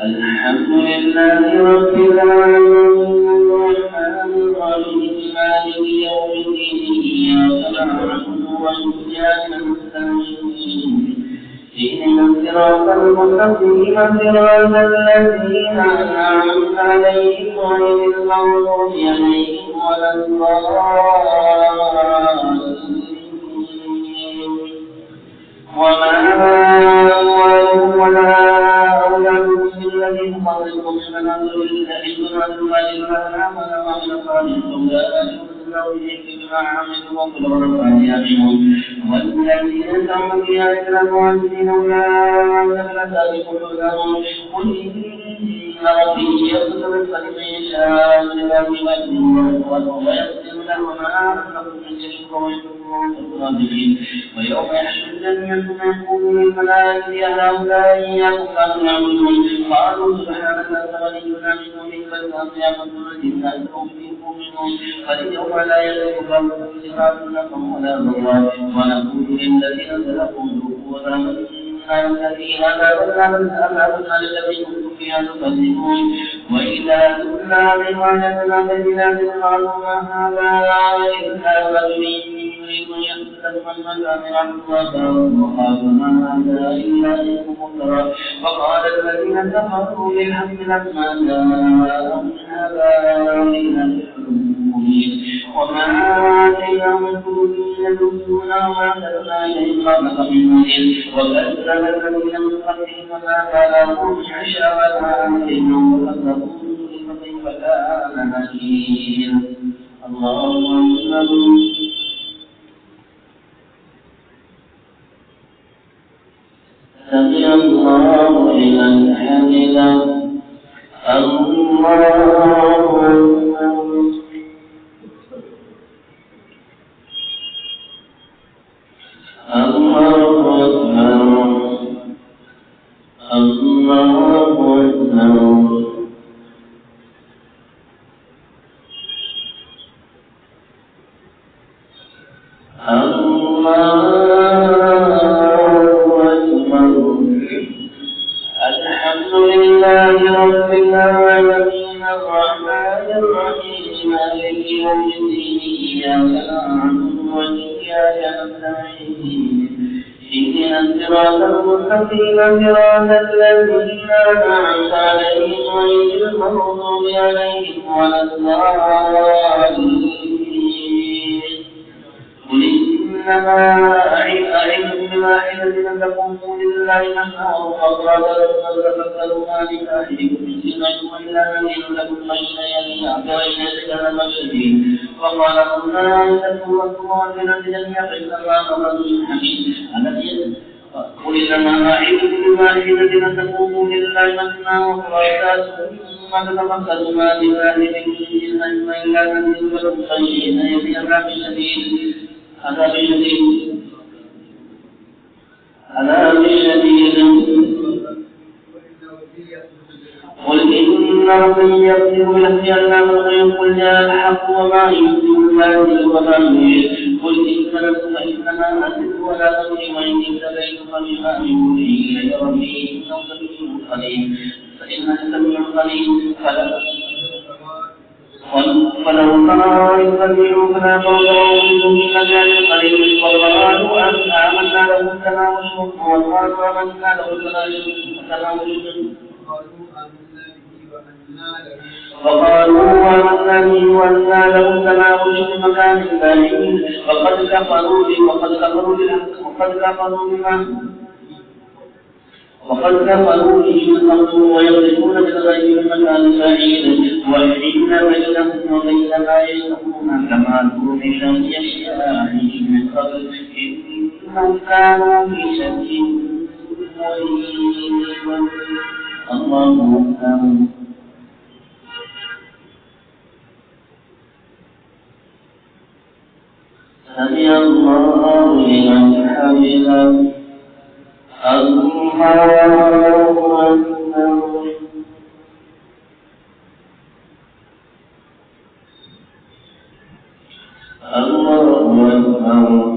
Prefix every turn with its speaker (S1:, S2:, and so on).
S1: الحمد لله رب العالمين الرحمن الرحيم مالك يوم الدين إياك نعبد وإياك نستعين اهدنا الصراط المستقيم صراط الذين أنعمت عليهم غير المغضوب عليهم ولا الضالين وما أموالكم ولا أولادكم بالذي قبلكم من أمر إلا الأنعام وخلقانكم لا تنسوا بما عملوا وقلوا يعلمون والذين سعوا بآياتنا معجزين أولئك فلذلكم لهم قل إن ربي يغفر لمن يشاء من عباده ويغفر له ما أنفقوا من شيء ويوم يحشر الجميع فيقول للملائكة هؤلاء إياكم كانوا يعبدون قالوا سبحانك أنت ولينا من دونهم بل أنت يعبدون الإنسان فهم يؤمنون فاليوم لا يملك بعضكم صراط لكم ولا ضرا ونقول للذين ظلموا ذوقوا الذين أذابنا الذي كنتم فيها تكذبون وإذا تتلى عليهم آياتنا بينات قالوا ما هذا إلا رجل يريد أن يقتل من آمن وقالوا ما هذا إلا إفك مفترى وقال الذين كفروا للحق لما جاءهم هذا إلا سحر مبين وما آتيناهم من كتب يدرسونها وما أنزلنا إليهم قبلك من نذير وكذب الذين من قبلهم وما بلغوا العشاء وما آتيناهم وكذبوا فكيف كان نكير اللهم سمع الله لمن حمده الحمد لله رب العالمين الرحمن الرحيم مالك يوم الدين إياك نعبد وإياك نستعين اهدنا الصراط المستقيم صراط الذين أنعمت عليهم غير المغضوب عليهم ولا الضالين إنما أعظكم بواحدة أن تقوموا لله مثنى وفردا فتذكروا ما لآخركم من سمعكم إلا نذير لكم بين يدي بين جهنم شديد وقال الملائكة والمؤمنون جميعا إن الله رجل حميد قل إنما أعظكم بواحدة أن تقوموا لله مثنى وفردا ثم تتفكروا ما لآخركم من سمعكم إلا نذير لكم بين يدي عذاب شديد عذاب شديد قل إن ربي يغفر لك أنه يقول جاء الحق وما يبدو الباطل وما يريد قل إن كذبت فإنما أسد ولا أدري وإن ابتليت فبما يوحي إلي ربي إنه سميع قريب فإنه سميع قريب فلو ترى إذ فزعوا فلا فوقهم من مكان قريب وقالوا آمنا له التناوش وقالوا آمنا له التناوش وقالوا آمنا به وأنى له التناوش في مكان بعيد وقد كفروا به ويضربون بالغيب من مكان بعيد ويحيلون بينهم وبين ما يشتهون كما كنت يشاء من قبل إنهم كانوا في شك مريب الله أكبر سمع الله لمن حمده الله أكبر